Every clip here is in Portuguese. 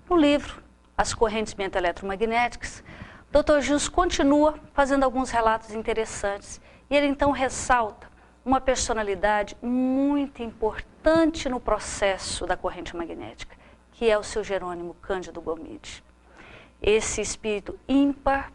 No livro As Correntes Eletromagnéticas, Dr. Gilson continua fazendo alguns relatos interessantes e ele então ressalta uma personalidade muito importante no processo da corrente magnética, que é o seu Jerônimo Cândido Gomide. Esse espírito ímpar,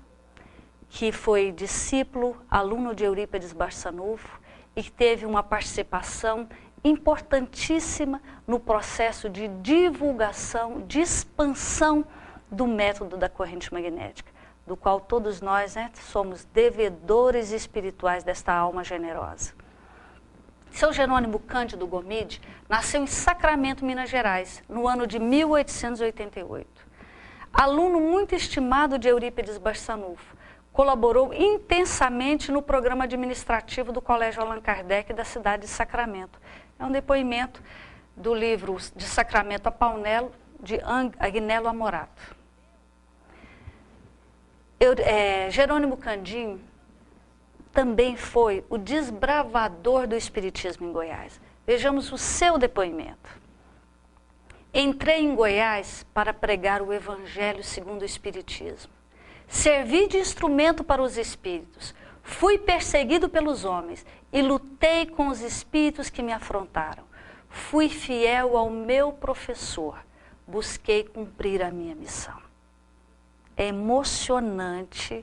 que foi discípulo, aluno de Eurípides Barçanufo e que teve uma participação importantíssima no processo de divulgação, de expansão do método da corrente magnética, do qual todos nós somos devedores espirituais desta alma generosa. Seu Jerônimo Cândido Gomide nasceu em Sacramento, Minas Gerais, no ano de 1888. Aluno muito estimado de Eurípides Barçanufo, colaborou intensamente no programa administrativo do Colégio Allan Kardec da cidade de Sacramento. É um depoimento do livro De Sacramento a Paunelo, de Agnello Amorato. Jerônimo Candinho também foi o desbravador do espiritismo em Goiás. Vejamos o seu depoimento. Entrei em Goiás para pregar o Evangelho segundo o Espiritismo. Servi de instrumento para os espíritos. Fui perseguido pelos homens e lutei com os espíritos que me afrontaram. Fui fiel ao meu professor. Busquei cumprir a minha missão. É emocionante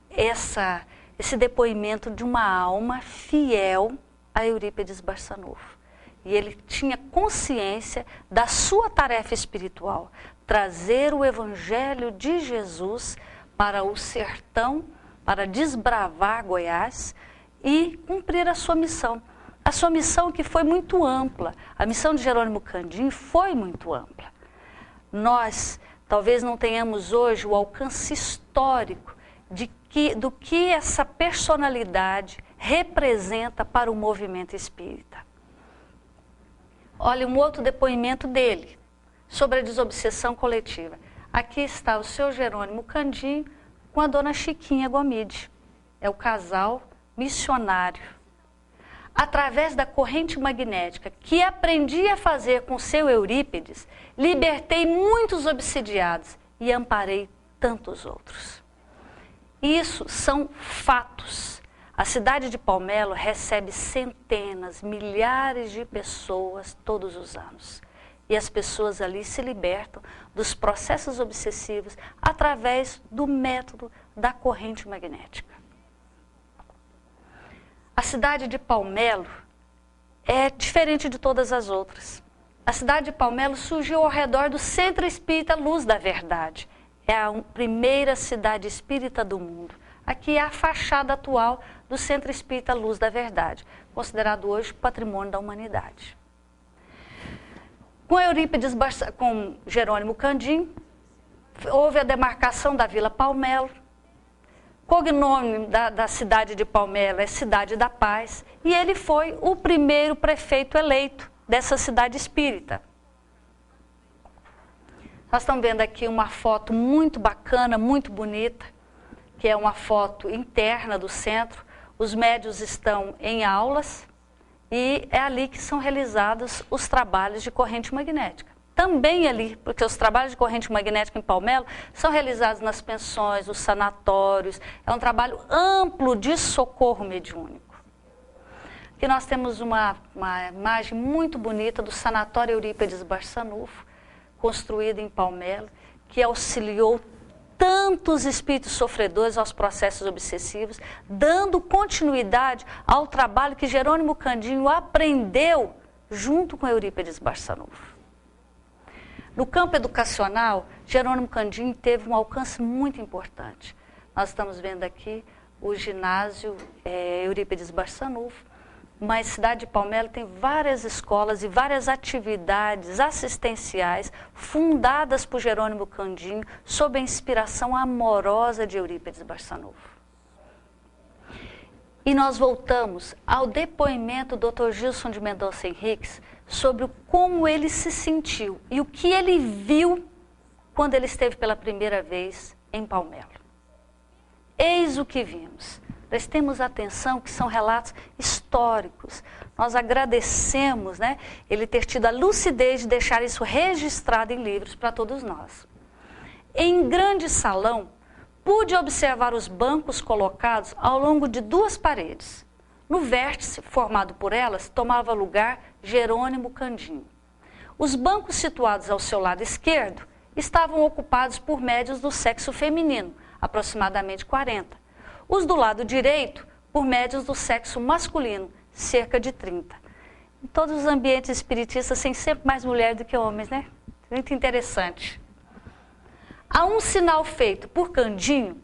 esse depoimento de uma alma fiel a Eurípides Barçanufo. E ele tinha consciência da sua tarefa espiritual, trazer o Evangelho de Jesus para o sertão, para desbravar Goiás e cumprir a sua missão. A sua missão que foi muito ampla. A missão de Jerônimo Candinho foi muito ampla. Nós talvez não tenhamos hoje o alcance histórico do que essa personalidade representa para o movimento espírita. Olha um outro depoimento dele sobre a desobsessão coletiva. Aqui está o seu Jerônimo Candinho com a dona Chiquinha Gomide. É o casal missionário. Através da corrente magnética que aprendi a fazer com seu Eurípides, libertei muitos obsidiados e amparei tantos outros. Isso são fatos. A cidade de Palmelo recebe centenas, milhares de pessoas todos os anos. E as pessoas ali se libertam dos processos obsessivos através do método da corrente magnética. A cidade de Palmelo é diferente de todas as outras. A cidade de Palmelo surgiu ao redor do Centro Espírita Luz da Verdade. É a primeira cidade espírita do mundo. Aqui é a fachada atual do Centro Espírita Luz da Verdade, considerado hoje patrimônio da humanidade. Com Jerônimo Candinho, houve a demarcação da Vila Palmelo. Cognome da cidade de Palmelo é Cidade da Paz, e ele foi o primeiro prefeito eleito dessa cidade espírita. Nós estamos vendo aqui uma foto muito bacana, muito bonita, que é uma foto interna do centro. Os médiuns estão em aulas e é ali que são realizados os trabalhos de corrente magnética. Também ali, porque os trabalhos de corrente magnética em Palmelo são realizados nas pensões, nos sanatórios. É um trabalho amplo de socorro mediúnico. Aqui nós temos uma imagem muito bonita do Sanatório Eurípides Barçanufo, construído em Palmelo, que auxiliou tantos espíritos sofredores aos processos obsessivos, dando continuidade ao trabalho que Jerônimo Candinho aprendeu junto com Eurípides Barçanufo. No campo educacional, Jerônimo Candinho teve um alcance muito importante. Nós estamos vendo aqui o ginásio Eurípides Barçanufo, mas a cidade de Palmelo tem várias escolas e várias atividades assistenciais fundadas por Jerônimo Candinho sob a inspiração amorosa de Eurípides Barçanufo. E nós voltamos ao depoimento do Dr. Gilson de Mendonça Henriques sobre como ele se sentiu e o que ele viu quando ele esteve pela primeira vez em Palmelo. Eis o que vimos. Prestemos atenção que são relatos históricos. Nós agradecemos, né, ele ter tido a lucidez de deixar isso registrado em livros para todos nós. Em grande salão, pude observar os bancos colocados ao longo de 2 paredes. No vértice, formado por elas, tomava lugar Jerônimo Candinho. Os bancos situados ao seu lado esquerdo estavam ocupados por médiuns do sexo feminino, aproximadamente 40. Os do lado direito, por médiuns do sexo masculino, cerca de 30. Em todos os ambientes espiritistas tem sempre mais mulheres do que homens, né? Muito interessante. A um sinal feito por Candinho,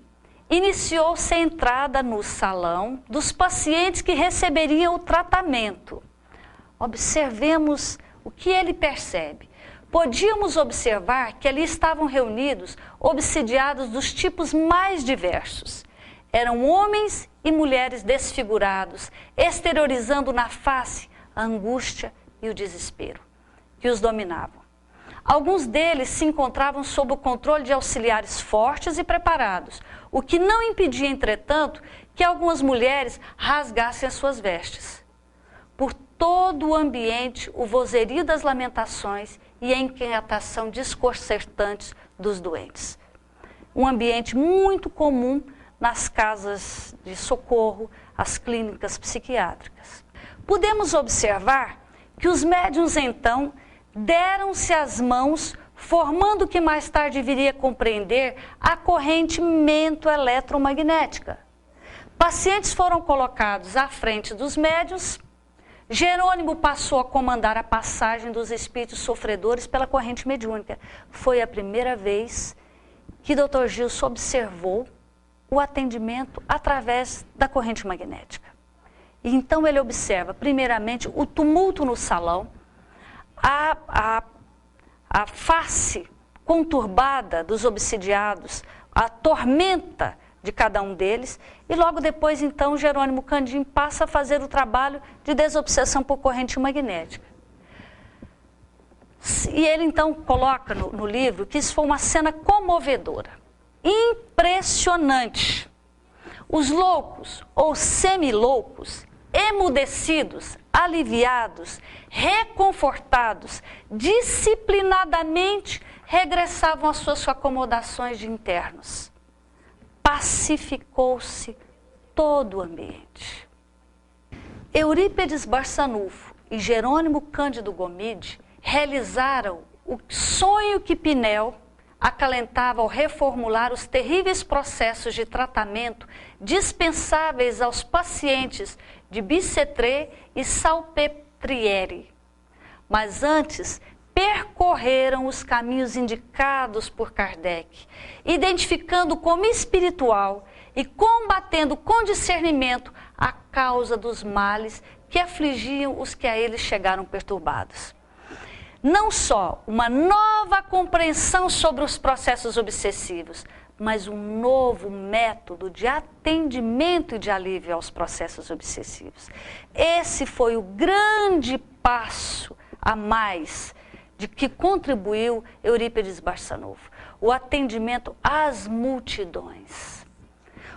iniciou-se a entrada no salão dos pacientes que receberiam o tratamento. Observemos o que ele percebe. Podíamos observar que ali estavam reunidos obsidiados dos tipos mais diversos. Eram homens e mulheres desfigurados, exteriorizando na face a angústia e o desespero que os dominavam. Alguns deles se encontravam sob o controle de auxiliares fortes e preparados, o que não impedia, entretanto, que algumas mulheres rasgassem as suas vestes. Por todo o ambiente, o vozerio das lamentações e a inquietação desconcertantes dos doentes. Um ambiente muito comum nas casas de socorro, as clínicas psiquiátricas. Podemos observar que os médiuns, então, deram-se as mãos, formando o que mais tarde viria a compreender a corrente mento-eletromagnética. Pacientes foram colocados à frente dos médiuns. Jerônimo passou a comandar a passagem dos espíritos sofredores pela corrente mediúnica. Foi a primeira vez que Dr. Gilson observou o atendimento através da corrente magnética. E então ele observa, primeiramente, o tumulto no salão, a face conturbada dos obsidiados, a tormenta de cada um deles, e logo depois, então, Jerônimo Candinho passa a fazer o trabalho de desobsessão por corrente magnética. E ele, então, coloca no livro que isso foi uma cena comovedora, impressionante. Os loucos ou semiloucos, emudecidos, aliviados, reconfortados, disciplinadamente regressavam às suas acomodações de internos. Pacificou-se todo o ambiente. Eurípedes Barçanufo e Jerônimo Cândido Gomide realizaram o sonho que Pinel acalentava ao reformular os terríveis processos de tratamento dispensáveis aos pacientes de Bicêtre e Salpêtrière. Mas antes, percorreram os caminhos indicados por Kardec, identificando como espiritual e combatendo com discernimento a causa dos males que afligiam os que a eles chegaram perturbados. Não só uma nova compreensão sobre os processos obsessivos, mas um novo método de atendimento e de alívio aos processos obsessivos. Esse foi o grande passo a mais de que contribuiu Eurípedes Barçanufo, o atendimento às multidões.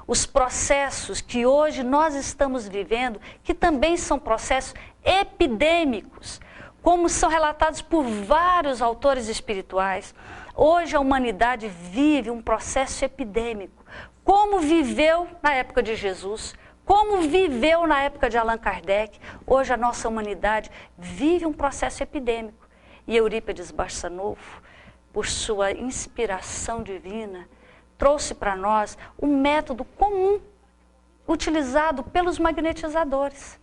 Os processos que hoje nós estamos vivendo, que também são processos epidêmicos, como são relatados por vários autores espirituais. Hoje a humanidade vive um processo epidêmico, como viveu na época de Jesus, como viveu na época de Allan Kardec. Hoje a nossa humanidade vive um processo epidêmico. E Eurípedes Barçanufo, por sua inspiração divina, trouxe para nós um método comum, utilizado pelos magnetizadores,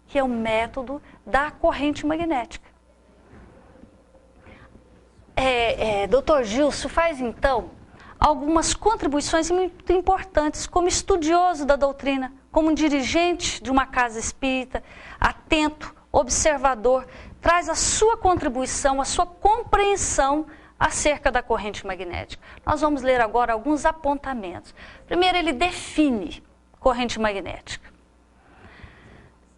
que é o método da corrente magnética. Dr. Gilson faz, então, algumas contribuições muito importantes como estudioso da doutrina, como dirigente de uma casa espírita, atento, observador, traz a sua contribuição, a sua compreensão acerca da corrente magnética. Nós vamos ler agora alguns apontamentos. Primeiro, ele define corrente magnética.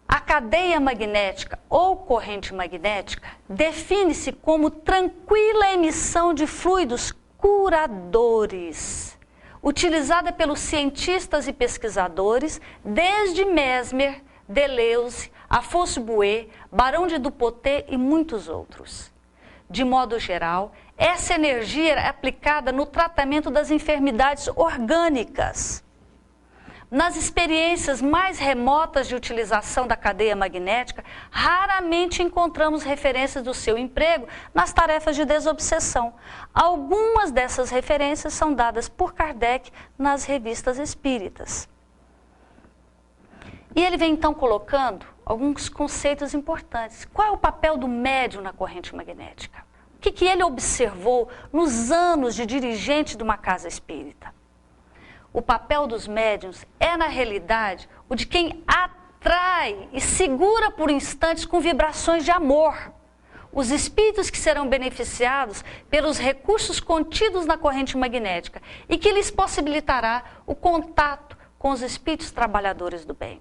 A cadeia magnética ou corrente magnética define-se como tranquila emissão de fluidos curadores, utilizada pelos cientistas e pesquisadores desde Mesmer, Deleuze, Afonso Bouet, Barão de Dupotet e muitos outros. De modo geral, essa energia é aplicada no tratamento das enfermidades orgânicas. Nas experiências mais remotas de utilização da cadeia magnética, raramente encontramos referências do seu emprego nas tarefas de desobsessão. Algumas dessas referências são dadas por Kardec nas revistas espíritas. E ele vem então colocando alguns conceitos importantes. Qual é o papel do médium na corrente magnética? O que ele observou nos anos de dirigente de uma casa espírita? O papel dos médiuns é, na realidade, o de quem atrai e segura por instantes com vibrações de amor os espíritos que serão beneficiados pelos recursos contidos na corrente magnética e que lhes possibilitará o contato com os espíritos trabalhadores do bem.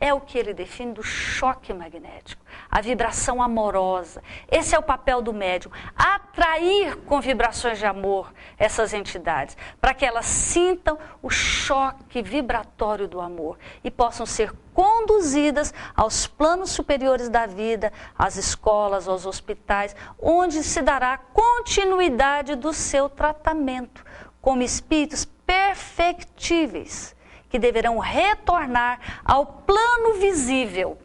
É o que ele define do choque magnético, a vibração amorosa. Esse é o papel do médium, atrair com vibrações de amor essas entidades, para que elas sintam o choque vibratório do amor e possam ser conduzidas aos planos superiores da vida, às escolas, aos hospitais, onde se dará continuidade do seu tratamento, como espíritos perfectíveis, que deverão retornar ao plano visível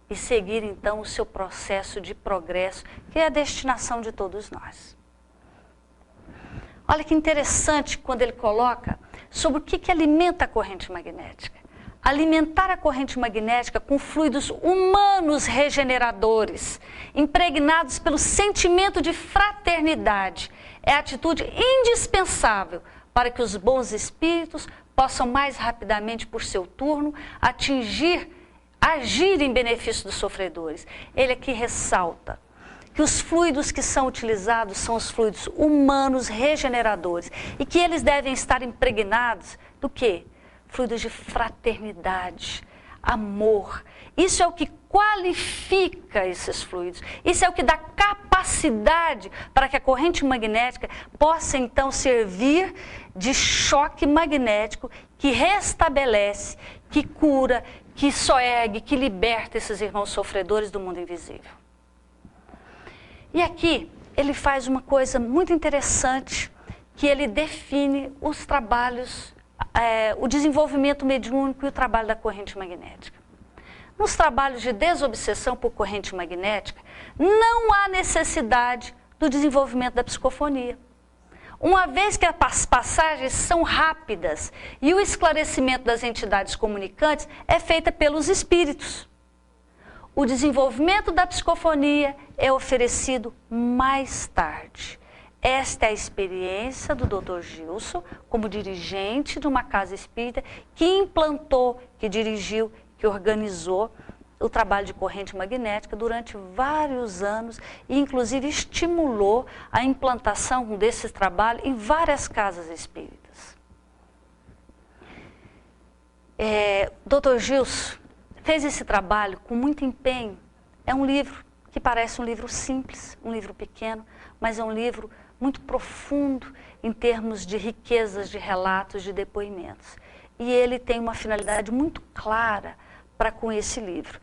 e seguir então o seu processo de progresso, que é a destinação de todos nós. Olha que interessante quando ele coloca sobre o que alimenta a corrente magnética. Alimentar a corrente magnética com fluidos humanos regeneradores, impregnados pelo sentimento de fraternidade, é a atitude indispensável para que os bons espíritos possam mais rapidamente, por seu turno, agir em benefício dos sofredores. Ele aqui ressalta que os fluidos que são utilizados são os fluidos humanos regeneradores e que eles devem estar impregnados do quê? Fluidos de fraternidade, amor. Isso é o que qualifica esses fluidos. Isso é o que dá capacidade para que a corrente magnética possa então servir de choque magnético que restabelece, que cura, que soergue, que liberta esses irmãos sofredores do mundo invisível. E aqui ele faz uma coisa muito interessante, que ele define os trabalhos, o desenvolvimento mediúnico e o trabalho da corrente magnética. Nos trabalhos de desobsessão por corrente magnética, não há necessidade do desenvolvimento da psicofonia. Uma vez que as passagens são rápidas e o esclarecimento das entidades comunicantes é feito pelos espíritos. O desenvolvimento da psicofonia é oferecido mais tarde. Esta é a experiência do Dr. Gilson como dirigente de uma casa espírita que implantou, que dirigiu, que organizou o trabalho de corrente magnética durante vários anos e inclusive estimulou a implantação desse trabalho em várias casas espíritas. Dr. Gilson fez esse trabalho com muito empenho. É um livro que parece um livro simples, um livro pequeno, mas é um livro muito profundo em termos de riquezas de relatos, de depoimentos. E ele tem uma finalidade muito clara para com esse livro.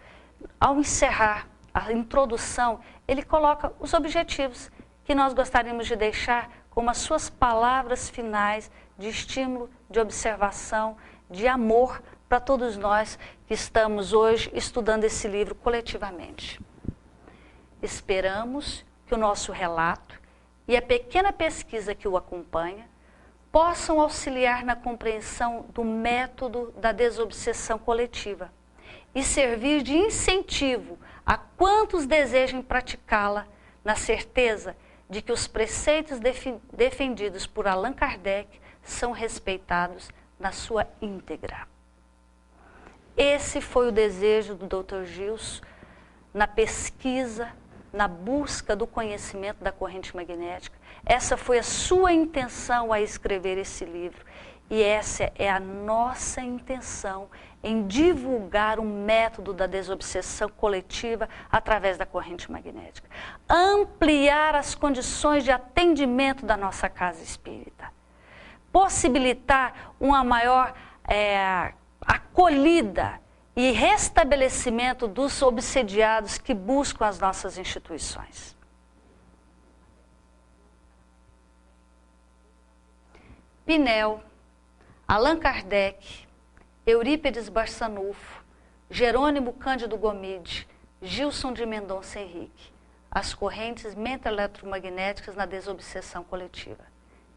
Ao encerrar a introdução, ele coloca os objetivos que nós gostaríamos de deixar como as suas palavras finais de estímulo, de observação, de amor para todos nós que estamos hoje estudando esse livro coletivamente. Esperamos que o nosso relato e a pequena pesquisa que o acompanha possam auxiliar na compreensão do método da desobsessão coletiva e servir de incentivo a quantos desejem praticá-la, na certeza de que os preceitos defendidos por Allan Kardec são respeitados na sua íntegra. Esse foi o desejo do Dr. Gilson na pesquisa, na busca do conhecimento da corrente magnética. Essa foi a sua intenção a escrever esse livro. E essa é a nossa intenção em divulgar o método da desobsessão coletiva através da corrente magnética. Ampliar as condições de atendimento da nossa casa espírita, possibilitar uma maior acolhida e restabelecimento dos obsediados que buscam as nossas instituições. Pinel, Allan Kardec, Eurípides Barçanufo, Jerônimo Cândido Gomide, Gilson de Mendonça Henrique, as correntes mento-eletromagnéticas na desobsessão coletiva.